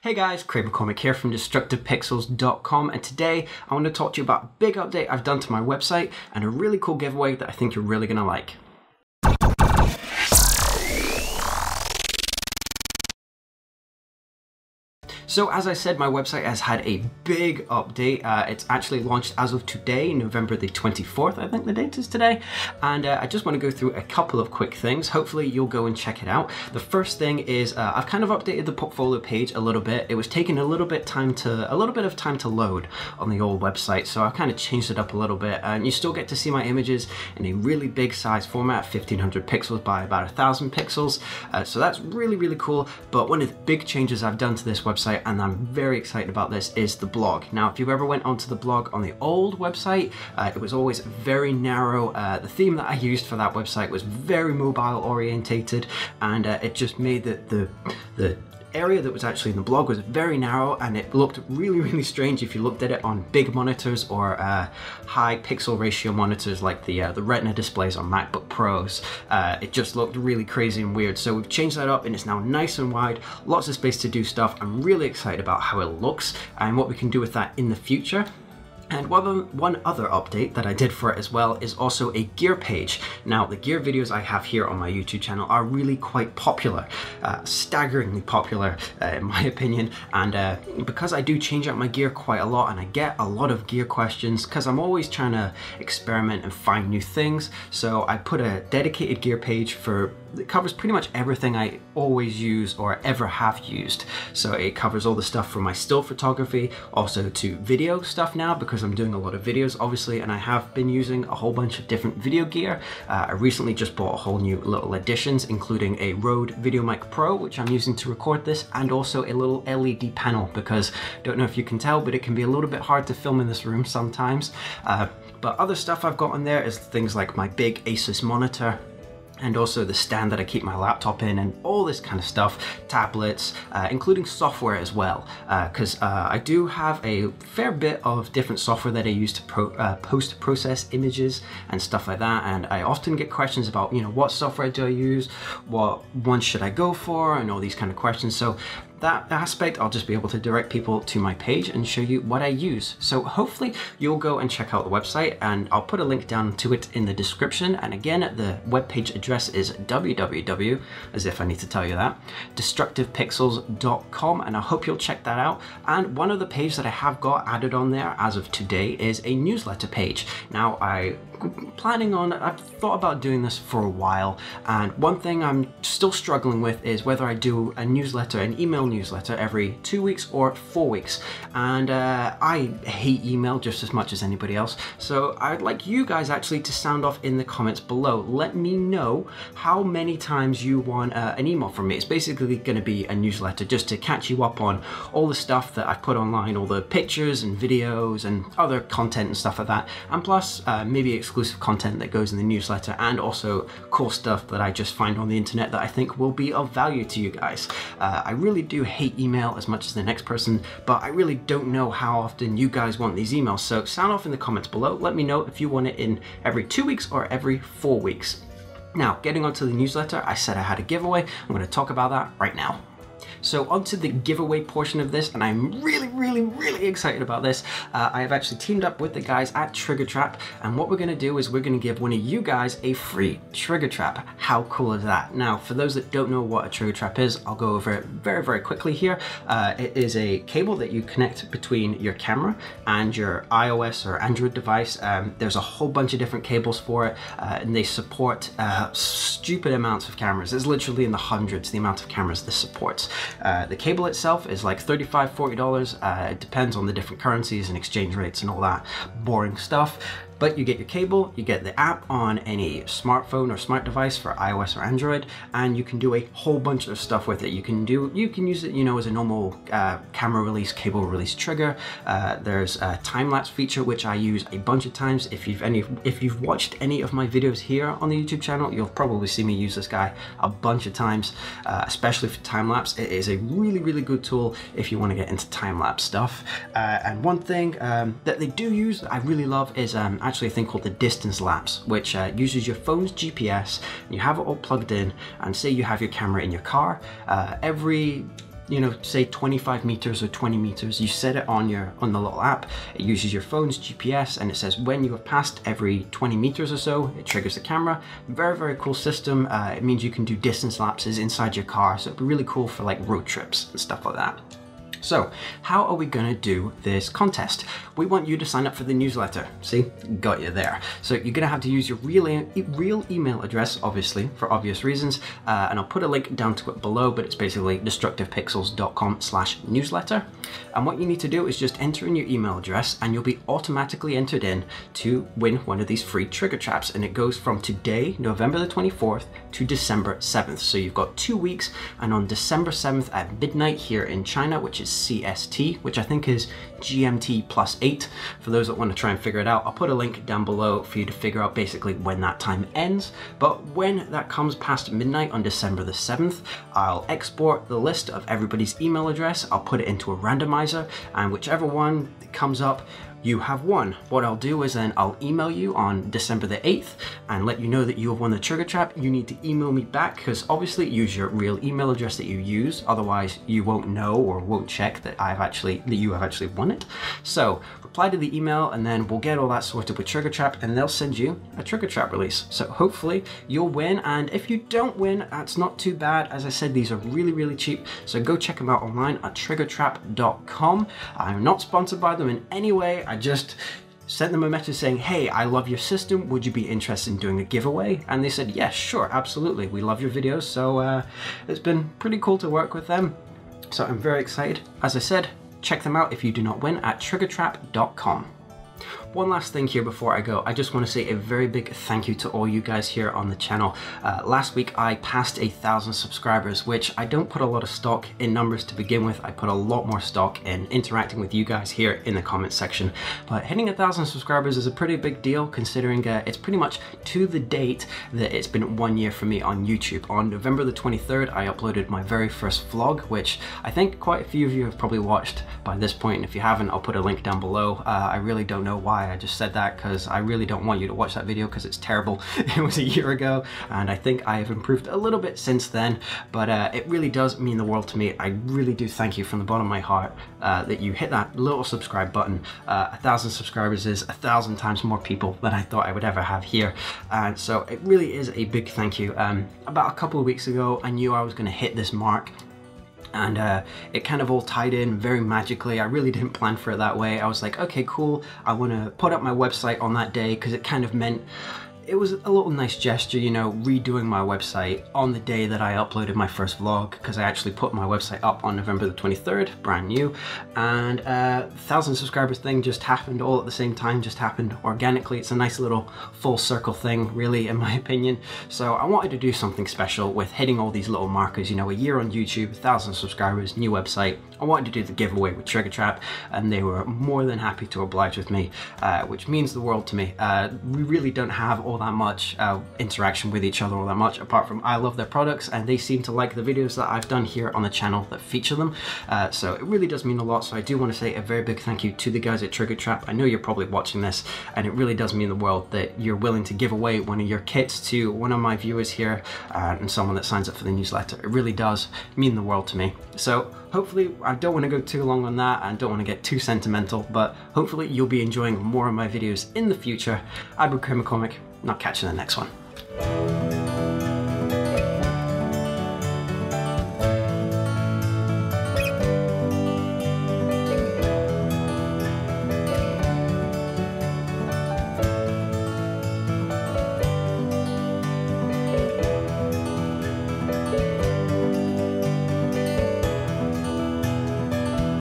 Hey guys, Craig McCormick here from DestructivePixels.com, and today I want to talk to you about a big update I've done to my website and a really cool giveaway that I think you're really going to like. So as I said, my website has had a big update. It's actually launched as of today, November the 24th, I think the date is today. And I just want to go through a couple of quick things. Hopefully you'll go and check it out. The first thing is I've kind of updated the portfolio page a little bit. It was taking a little bit of time to load on the old website. So I've kind of changed it up a little bit, and you still get to see my images in a really big size format, 1500 pixels by about 1000 pixels. So that's really, really cool. But one of the big changes I've done to this website, and I'm very excited about this, is the blog. Now, if you ever went onto the blog on the old website, it was always very narrow. The theme that I used for that website was very mobile orientated, and it just made the area that was actually in the blog was very narrow, and it looked really, really strange if you looked at it on big monitors or high pixel ratio monitors like the Retina displays on MacBook Pros. It just looked really crazy and weird. So we've changed that up, and it's now nice and wide, lots of space to do stuff. I'm really excited about how it looks and what we can do with that in the future. And one other update that I did for it as well is also a gear page. Now, the gear videos I have here on my YouTube channel are really quite popular, staggeringly popular in my opinion. And because I do change out my gear quite a lot, and I get a lot of gear questions because I'm always trying to experiment and find new things. So I put a dedicated gear page that covers pretty much everything I always use or ever have used. So it covers all the stuff from my still photography, also to video stuff now, because I'm doing a lot of videos obviously, and I have been using a whole bunch of different video gear. I recently just bought a whole new little additions, including a Rode VideoMic Pro, which I'm using to record this, and also a little LED panel, because don't know if you can tell, but it can be a little bit hard to film in this room sometimes. But other stuff I've got on there is things like my big Asus monitor, and also the stand that I keep my laptop in, and all this kind of stuff, tablets, including software as well, because I do have a fair bit of different software that I use to post-process images and stuff like that, and I often get questions about, you know, what software do I use, what one should I go for, and all these kind of questions. So that aspect, I'll just be able to direct people to my page and show you what I use. So hopefully you'll go and check out the website, and I'll put a link down to it in the description. And again, the webpage address is www, as if I need to tell you that, DestructivePixels.com, and I hope you'll check that out. And one of the pages that I have got added on there as of today is a newsletter page. Now, I've thought about doing this for a while, and one thing I'm still struggling with is whether I do a newsletter, an email newsletter, every 2 weeks or 4 weeks. And I hate email just as much as anybody else, so I'd like you guys actually to sound off in the comments below. Let me know how many times you want an email from me. It's basically going to be a newsletter just to catch you up on all the stuff that I've put online, all the pictures and videos and other content and stuff like that, and plus maybe exclusive content that goes in the newsletter, and also cool stuff that I just find on the internet that I think will be of value to you guys. I really do hate email as much as the next person, but I really don't know how often you guys want these emails. So sound off in the comments below. Let me know if you want it in every 2 weeks or every 4 weeks. Now, getting onto the newsletter, I said I had a giveaway. I'm going to talk about that right now. So onto the giveaway portion of this, and I'm really excited about this. I have actually teamed up with the guys at TriggerTrap, and what we're going to do is we're going to give one of you guys a free trigger trap. How cool is that? Now, for those that don't know what a trigger trap is, I'll go over it very quickly here. It is a cable that you connect between your camera and your iOS or Android device. There's a whole bunch of different cables for it, and they support stupid amounts of cameras. It's literally in the hundreds, the amount of cameras this supports. The cable itself is like $35, $40. It depends on the different currencies and exchange rates and all that boring stuff. But you get your cable, you get the app on any smartphone or smart device for iOS or Android, and you can do a whole bunch of stuff with it. You can use it, you know, as a normal camera release, cable release trigger. There's a time-lapse feature which I use a bunch of times. If you've watched any of my videos here on the YouTube channel, you'll probably see me use this guy a bunch of times, especially for time-lapse. It is a really good tool if you want to get into time-lapse stuff. And one thing that they do use that I really love is actually a thing called the distance lapse, which uses your phone's GPS. You have it all plugged in, and say you have your camera in your car. Every you know, say 25 meters or 20 meters, you set it on the little app. It uses your phone's GPS, and it says when you have passed every 20 meters or so, it triggers the camera. Very, very cool system. It means you can do distance lapses inside your car, so it'd be really cool for like road trips and stuff like that. So how are we going to do this contest? We want you to sign up for the newsletter. See, got you there. So you're going to have to use your real email address, obviously, for obvious reasons. And I'll put a link down to it below, but it's basically destructivepixels.com/newsletter. And what you need to do is just enter in your email address, and you'll be automatically entered in to win one of these free trigger traps. And it goes from today, November the 24th, to December 7th. So you've got 2 weeks, and on December 7th at midnight here in China, which is CST, which I think is GMT +8. For those that want to try and figure it out, I'll put a link down below for you to figure out basically when that time ends. But when that comes past midnight on December the 7th, I'll export the list of everybody's email address, I'll put it into a randomizer, and whichever one comes up, you have won. What I'll do is then I'll email you on December the 8th and let you know that you have won the trigger trap. You need to email me back, because obviously use your real email address that you use, otherwise you won't know or won't check that you have actually won it. So reply to the email, and then we'll get all that sorted with TriggerTrap, and they'll send you a trigger trap release. So hopefully you'll win, and if you don't win, that's not too bad. As I said, these are really, really cheap, so go check them out online at TriggerTrap.com. I'm not sponsored by them in any way. I just sent them a message saying, hey, I love your system, would you be interested in doing a giveaway? And they said, yes, sure, absolutely, we love your videos. So it's been pretty cool to work with them. So I'm very excited. As I said, check them out if you do not win at TriggerTrap.com. One last thing here before I go, I just want to say a very big thank you to all you guys here on the channel. Last week I passed 1,000 subscribers, which I don't put a lot of stock in numbers to begin with. I put a lot more stock in interacting with you guys here in the comment section. But hitting 1,000 subscribers is a pretty big deal, considering it's pretty much to the date that it's been 1 year for me on YouTube. On November the 23rd, I uploaded my very first vlog, which I think quite a few of you have probably watched by this point. And if you haven't, I'll put a link down below. I really don't know why I just said that, because I really don't want you to watch that video because it's terrible. It was a year ago, and I think I have improved a little bit since then, but it really does mean the world to me. I really do thank you from the bottom of my heart that you hit that little subscribe button. 1,000 subscribers is 1,000 times more people than I thought I would ever have here, and so it really is a big thank you. About a couple of weeks ago, I knew I was going to hit this mark, and it kind of all tied in very magically. I really didn't plan for it that way. I was like, okay, cool, I want to put up my website on that day, because it kind of meant it was a little nice gesture, you know, redoing my website on the day that I uploaded my first vlog, because I actually put my website up on November the 23rd, brand new, and 1,000 subscribers thing just happened all at the same time, just happened organically. It's a nice little full circle thing, really, in my opinion. So I wanted to do something special with hitting all these little markers, you know, a year on YouTube, 1,000 subscribers, new website. I wanted to do the giveaway with TriggerTrap, and they were more than happy to oblige with me, which means the world to me. We really don't have all that much interaction with each other all that much, apart from I love their products and they seem to like the videos that I've done here on the channel that feature them. So it really does mean a lot. So I do want to say a very big thank you to the guys at TriggerTrap. I know you're probably watching this, and it really does mean the world that you're willing to give away one of your kits to one of my viewers here and someone that signs up for the newsletter. It really does mean the world to me. So hopefully, I don't want to go too long on that and don't want to get too sentimental, but hopefully you'll be enjoying more of my videos in the future. I've been Comic, and I'll catch you in the next one.